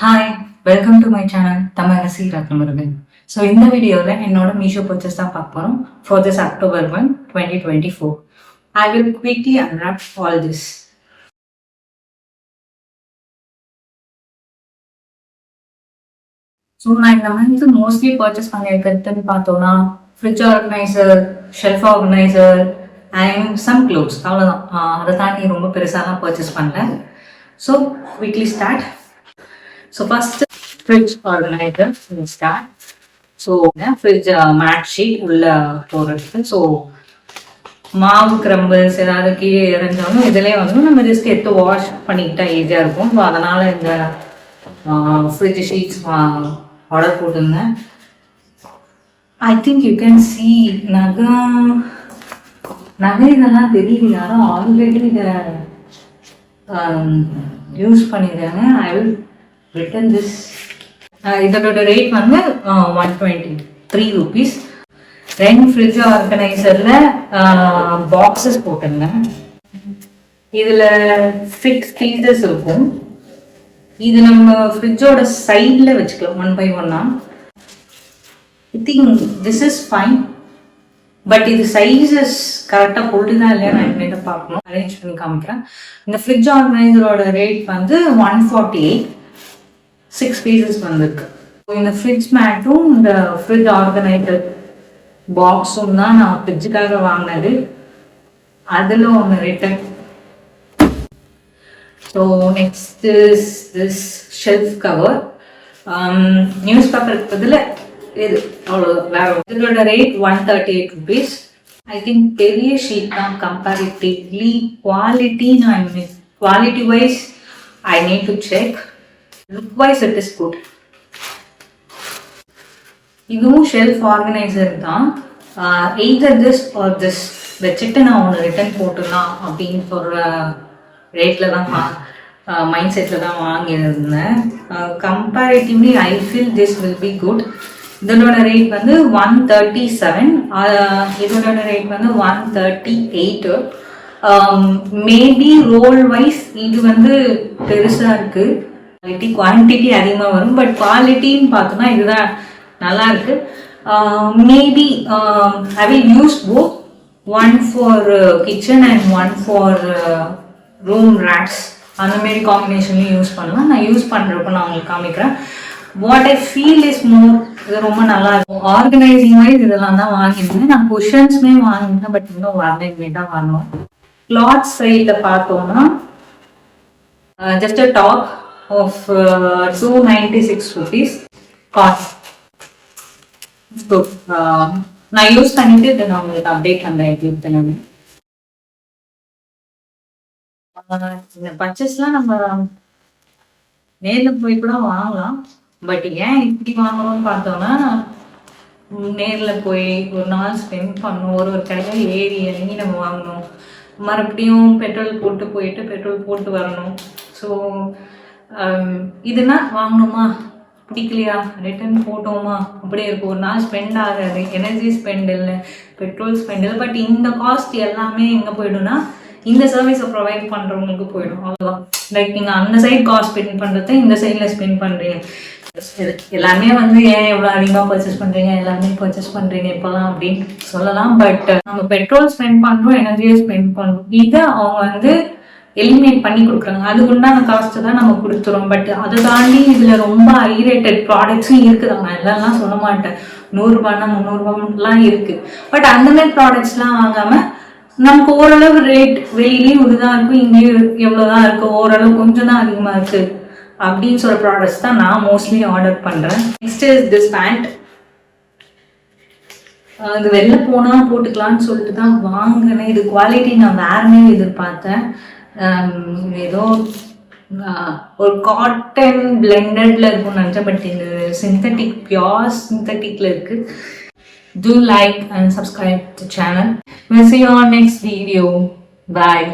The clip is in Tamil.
Hi, welcome to my channel Tamilarasi Ratnamurugan. So இந்த வீடியோவில் என்னோட மீஷோ பர்ச்சேஸ் தான் பார்க்க போகிறோம் for this October 1, 2024. I will quickly unwrap all this. So நான் இந்த மந்த் மோஸ்ட்லி பர்ச்சேஸ் பண்ணியிருக்கிறதுன்னு பார்த்தோன்னா fridge organiser, shelf organiser and some clothes, அவ்வளோதான். அதை தாண்டி ரொம்ப பெருசாலாம் பர்ச்சேஸ் பண்ணல. So quickly start. So first fridge organizer will start. So fridge mat sheet உள்ள போடுறது. ஸோ மாவு கிரம்பிள்ஸ் ஏதாவது கீழே இறஞ்சாலும் இதிலே வந்து நம்ம ஜஸ்ட் எடுத்து வாஷ் பண்ணிக்கிட்டா ஈஸியாக இருக்கும். ஸோ அதனால் இந்த ஃப்ரிட்ஜ் ஷீட்ஸ் ஆர்டர் போட்டிருந்தேன். I think you can see நகை இதெல்லாம் தெரியல, யாரும் ஆல்ரெடி இதை யூஸ் பண்ணிடுறாங்க. I will return this. இதோட ரேட் வந்து 123 rupees. ரெண்டு ஃப்ரிட்ஜ் ஆர்கனைசரில் பாக்ஸஸ் போட்டிருந்தேன். இதில் 6 பீசஸ் இருக்கும். இது நம்ம ஃப்ரிட்ஜோட சைடில் வச்சுக்கலாம் 1 by 1. I think this is fine. But இது சைஸஸ் கரெக்டாக போட்டுதான் இல்லையா நான் என்ன பார்க்கணும். அரேஞ்ச் பண்ணி காமிக்கிறேன். இந்த ஃப்ரிட்ஜ் ஆர்கனைசரோட ரேட் வந்து 148. 6 பீசஸ் வந்திருக்கு. இந்த ஃப்ரிட்ஜ் மேட்டும் இந்த ஃப்ரிட்ஜ் ஆர்கனைசர் பாக்ஸும் தான் நான் ஃப்ரிட்ஜுக்காக வாங்கினது. அதில் ஒன்று return. So next is this shelf cover. News பேப்பருக்கு பதில் இது அவ்வளோ வேறு. இதோட ரேட் 138 rupees. ஐ திங்க் பெரிய ஷீட் தான் comparatively. Quality wise I need to check. Look wise it is good. இதுவும் ஷெல்ஃப் ஆர்கனைசர் தான். எய்தர் திஸ் ஆர் திஸ் வச்சுட்டு நான் ஒன்று ரிட்டர்ன் போட்டுடலாம் அப்படின்னு சொல்கிற ரேட்டில் தான் மைண்ட் செட்டில் தான் வாங்கியிருந்தேன். Comparatively I feel this will be good. இதனோட ரேட் வந்து 137. இதனோட ரேட் வந்து 138. மேபி ரோல் வைஸ் இது வந்து பெருசாக இருக்குது. குவான்டிட்டி அதிகமாக வரும். பட் குவாலிட்டின்னு பார்த்தோன்னா இதுதான் நல்லா இருக்கு. Maybe I will use both. 1 for kitchen and 1 for room racks. அந்த மாரி காம்பினேஷன்லையும் யூஸ் பண்ணலாம். நான் யூஸ் பண்ணுறப்ப நான் உங்களுக்கு காமிக்கிறேன். What I feel is more, இது ரொம்ப நல்லா இருக்கும். ஆர்கனைசிங் வைஸ் இதெல்லாம் தான் வாங்கியிருந்தேன். நான் குஷன்ஸுமே வாங்கினேன், பட் இன்னும் வரலைமே தான் வாங்கணும். கிளாத் சைடில் பார்த்தோன்னா just a top of 296 rupees cost. So நான் யூஸ் பண்ணிட்டு இதை நான் உங்களுக்கு அப்டேட் பண்ணுறேன். எப்படி இந்த பர்ச்சேஸ்லாம் நம்ம நேரில் போய் கூட வாங்கலாம். பட் ஏன் இப்படி வாங்கணும்னு பார்த்தோம்னா, நேரில் போய் ஒரு நாள் ஸ்பெண்ட் பண்ணணும், ஒரு கடையில் ஏறி இறங்கி நம்ம வாங்கணும், மறுபடியும் பெட்ரோல் போட்டு போயிட்டு பெட்ரோல் போட்டு வரணும். ஸோ இதுனா வாங்கணுமா, பிடிக்கலையா, ரிட்டர்ன் போட்டோமா, அப்படியே இருக்கும். ஒரு நாள் ஸ்பெண்ட் ஆகாது, எனர்ஜி ஸ்பெண்ட் இல்லை, பெட்ரோல் ஸ்பெண்ட் இல்லை. பட் இந்த காஸ்ட் எல்லாமே எங்கே போய்டும்னா இந்த சர்வீஸை ப்ரொவைட் பண்ணுறவங்களுக்கு போயிடும். அவ்வளோதான். லைக் நீங்கள் அந்த சைட் காஸ்ட் ஸ்பெண்ட் பண்ணுறத இந்த சைடில் ஸ்பெண்ட் பண்ணுறீங்க. எல்லாமே வந்து ஏன் எவ்வளோ அதிகமாக பர்ச்சேஸ் பண்ணுறீங்க, எல்லாமே பர்ச்சேஸ் பண்ணுறீங்க இப்போலாம் அப்படின்னு சொல்லலாம். பட் நம்ம பெட்ரோல் ஸ்பெண்ட் பண்ணுறோம், எனர்ஜியை ஸ்பெண்ட் பண்ணுறோம். இதை அவங்க வந்து எலிமினேட் பண்ணி கொடுக்குறாங்க. அதுக்குண்டான காஸ்ட்டு தான் நம்ம கொடுத்துறோம். பட் அதை தாண்டி இதில் ரொம்ப ஹைரேட்டட் ப்ராடக்ட்ஸும் இருக்குதாங்க. எல்லாம் சொல்ல மாட்டேன், 100 ரூபாய்னா 300 ரூபாய்லாம் இருக்குது. பட் அந்த மாதிரி ப்ராடக்ட்ஸ்லாம் வாங்காமல் நமக்கு ஓரளவு ரேட் வெளியிலையும் இதுதான் இருக்கும், இங்கேயும் எவ்வளோதான் இருக்குது, ஓரளவு கொஞ்சம் தான் அதிகமாக இருக்குது அப்படின்னு சொல்கிற ப்ராடக்ட்ஸ் தான் நான் மோஸ்ட்லி ஆர்டர் பண்ணுறேன். Next is this pant. இது வெளில போனால் போட்டுக்கலான்னு சொல்லிட்டு தான் வாங்கினேன். இது குவாலிட்டி நான் வேறமே எதிர்பார்த்தேன். ஏதோ ஒரு காட்டன் பிளெண்டட்ல இருக்கும்னு நினச்சேன். பட் இது சிந்தட்டிக், பியோர் சிந்தட்டிக்ல இருக்கு. Do like and subscribe to the channel. We'll see you on next video. Bye.